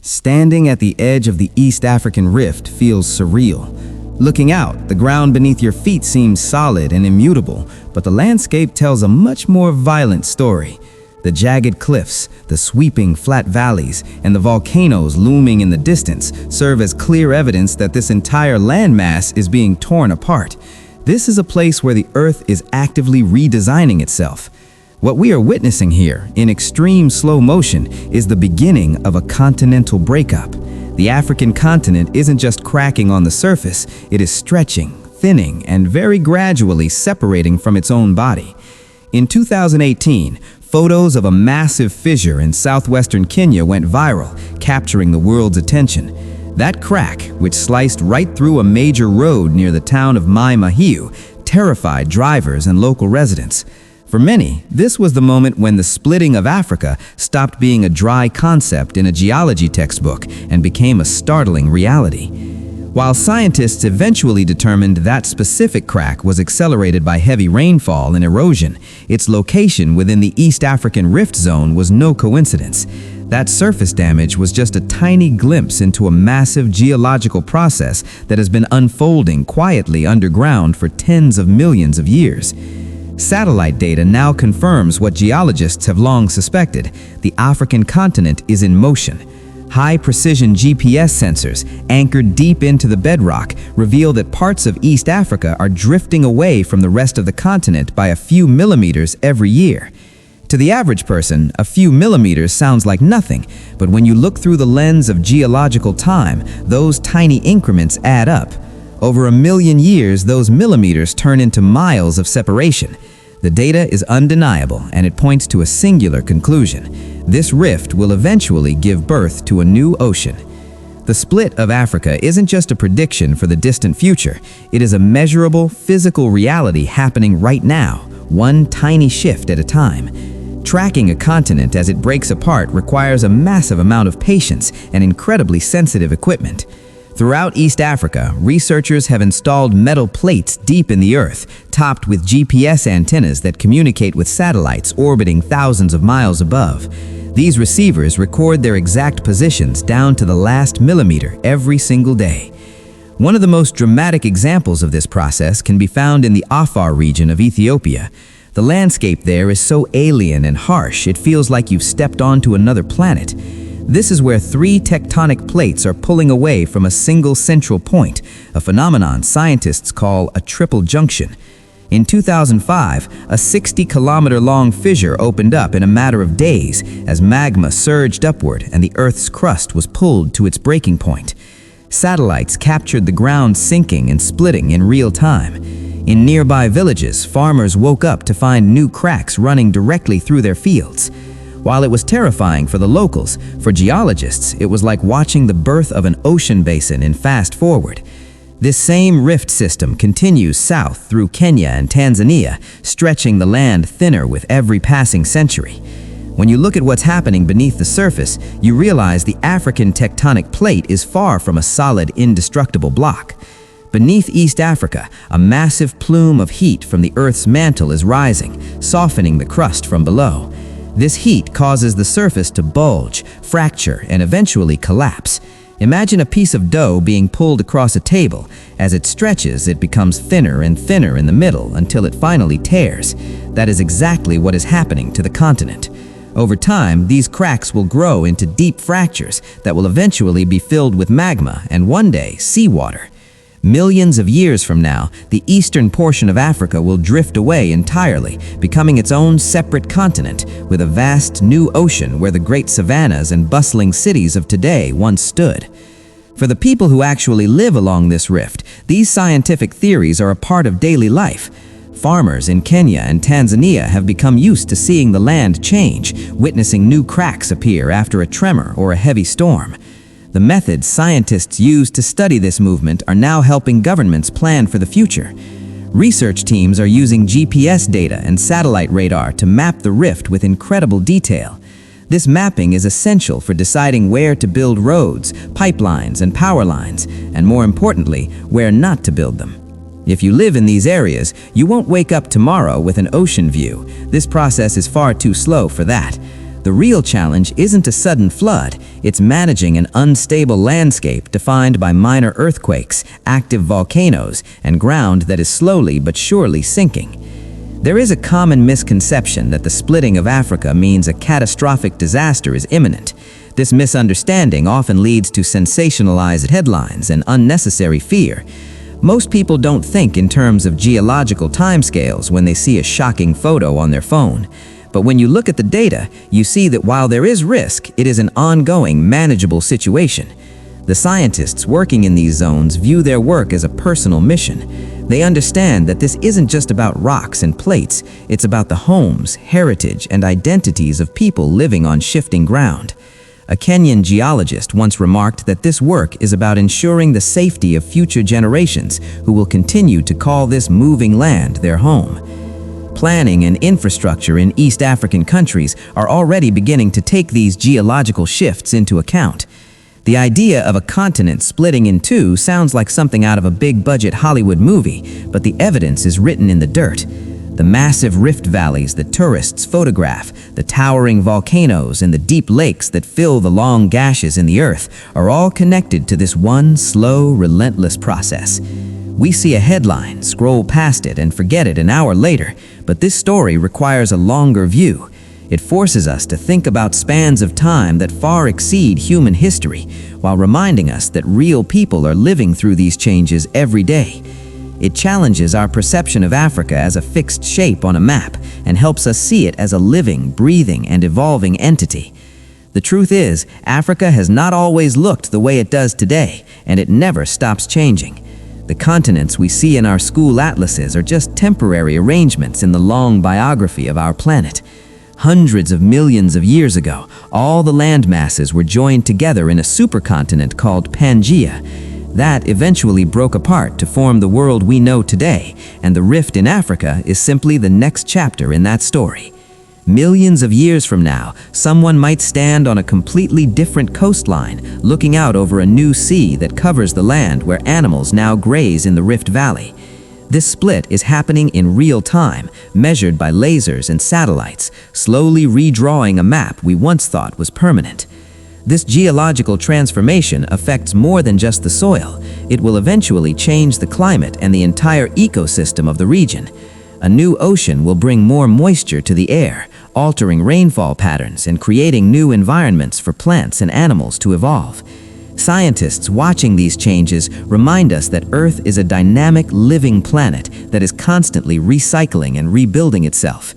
Standing at the edge of the East African Rift feels surreal. Looking out, the ground beneath your feet seems solid and immutable, but the landscape tells a much more violent story. The jagged cliffs, the sweeping flat valleys, and the volcanoes looming in the distance serve as clear evidence that this entire landmass is being torn apart. This is a place where the Earth is actively redesigning itself. What we are witnessing here, in extreme slow motion, is the beginning of a continental breakup. The African continent isn't just cracking on the surface, it is stretching, thinning, and very gradually separating from its own body. In 2018, photos of a massive fissure in southwestern Kenya went viral, capturing the world's attention. That crack, which sliced right through a major road near the town of Mai Mahiu, terrified drivers and local residents. For many, this was the moment when the splitting of Africa stopped being a dry concept in a geology textbook and became a startling reality. While scientists eventually determined that specific crack was accelerated by heavy rainfall and erosion, its location within the East African Rift Zone was no coincidence. That surface damage was just a tiny glimpse into a massive geological process that has been unfolding quietly underground for tens of millions of years. Satellite data now confirms what geologists have long suspected: the African continent is in motion. High-precision GPS sensors, anchored deep into the bedrock, reveal that parts of East Africa are drifting away from the rest of the continent by a few millimeters every year. To the average person, a few millimeters sounds like nothing, but when you look through the lens of geological time, those tiny increments add up. Over 1 million years, those millimeters turn into miles of separation. The data is undeniable, and it points to a singular conclusion. This rift will eventually give birth to a new ocean. The split of Africa isn't just a prediction for the distant future. It is a measurable, physical reality happening right now, one tiny shift at a time. Tracking a continent as it breaks apart requires a massive amount of patience and incredibly sensitive equipment. Throughout East Africa, researchers have installed metal plates deep in the earth, topped with GPS antennas that communicate with satellites orbiting thousands of miles above. These receivers record their exact positions down to the last millimeter every single day. One of the most dramatic examples of this process can be found in the Afar region of Ethiopia. The landscape there is so alien and harsh, it feels like you've stepped onto another planet. This is where 3 tectonic plates are pulling away from a single central point, a phenomenon scientists call a triple junction. In 2005, a 60-kilometer-long fissure opened up in a matter of days as magma surged upward and the Earth's crust was pulled to its breaking point. Satellites captured the ground sinking and splitting in real time. In nearby villages, farmers woke up to find new cracks running directly through their fields. While it was terrifying for the locals, for geologists, it was like watching the birth of an ocean basin in fast forward. This same rift system continues south through Kenya and Tanzania, stretching the land thinner with every passing century. When you look at what's happening beneath the surface, you realize the African tectonic plate is far from a solid, indestructible block. Beneath East Africa, a massive plume of heat from the Earth's mantle is rising, softening the crust from below. This heat causes the surface to bulge, fracture, and eventually collapse. Imagine a piece of dough being pulled across a table. As it stretches, it becomes thinner and thinner in the middle until it finally tears. That is exactly what is happening to the continent. Over time, these cracks will grow into deep fractures that will eventually be filled with magma and one day seawater. Millions of years from now, the eastern portion of Africa will drift away entirely, becoming its own separate continent, with a vast new ocean where the great savannas and bustling cities of today once stood. For the people who actually live along this rift, these scientific theories are a part of daily life. Farmers in Kenya and Tanzania have become used to seeing the land change, witnessing new cracks appear after a tremor or a heavy storm. The methods scientists use to study this movement are now helping governments plan for the future. Research teams are using GPS data and satellite radar to map the rift with incredible detail. This mapping is essential for deciding where to build roads, pipelines, and power lines, and more importantly, where not to build them. If you live in these areas, you won't wake up tomorrow with an ocean view. This process is far too slow for that. The real challenge isn't a sudden flood, it's managing an unstable landscape defined by minor earthquakes, active volcanoes, and ground that is slowly but surely sinking. There is a common misconception that the splitting of Africa means a catastrophic disaster is imminent. This misunderstanding often leads to sensationalized headlines and unnecessary fear. Most people don't think in terms of geological timescales when they see a shocking photo on their phone. But when you look at the data, you see that while there is risk, it is an ongoing, manageable situation. The scientists working in these zones view their work as a personal mission. They understand that this isn't just about rocks and plates, it's about the homes, heritage, and identities of people living on shifting ground. A Kenyan geologist once remarked that this work is about ensuring the safety of future generations who will continue to call this moving land their home. Planning and infrastructure in East African countries are already beginning to take these geological shifts into account. The idea of a continent splitting in two sounds like something out of a big-budget Hollywood movie, but the evidence is written in the dirt. The massive rift valleys that tourists photograph, the towering volcanoes, and the deep lakes that fill the long gashes in the earth are all connected to this one slow, relentless process. We see a headline, scroll past it, and forget it an hour later, but this story requires a longer view. It forces us to think about spans of time that far exceed human history, while reminding us that real people are living through these changes every day. It challenges our perception of Africa as a fixed shape on a map and helps us see it as a living, breathing, and evolving entity. The truth is, Africa has not always looked the way it does today, and it never stops changing. The continents we see in our school atlases are just temporary arrangements in the long biography of our planet. Hundreds of millions of years ago, all the land masses were joined together in a supercontinent called Pangaea. That eventually broke apart to form the world we know today, and the rift in Africa is simply the next chapter in that story. Millions of years from now, someone might stand on a completely different coastline, looking out over a new sea that covers the land where animals now graze in the Rift Valley. This split is happening in real time, measured by lasers and satellites, slowly redrawing a map we once thought was permanent. This geological transformation affects more than just the soil. It will eventually change the climate and the entire ecosystem of the region. A new ocean will bring more moisture to the air, altering rainfall patterns and creating new environments for plants and animals to evolve. Scientists watching these changes remind us that Earth is a dynamic, living planet that is constantly recycling and rebuilding itself.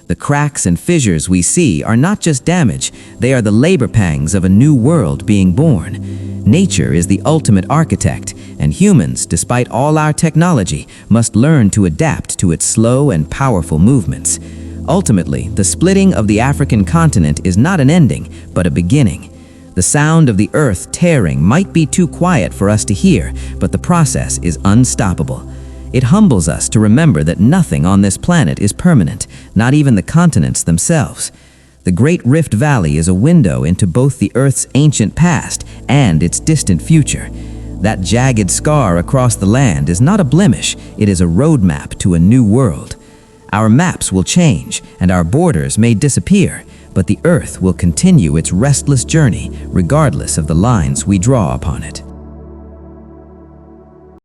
The cracks and fissures we see are not just damage, they are the labor pangs of a new world being born. Nature is the ultimate architect, and humans, despite all our technology, must learn to adapt to its slow and powerful movements. Ultimately, the splitting of the African continent is not an ending, but a beginning. The sound of the earth tearing might be too quiet for us to hear, but the process is unstoppable. It humbles us to remember that nothing on this planet is permanent, not even the continents themselves. The Great Rift Valley is a window into both the Earth's ancient past and its distant future. That jagged scar across the land is not a blemish, it is a roadmap to a new world. Our maps will change, and our borders may disappear, but the Earth will continue its restless journey regardless of the lines we draw upon it.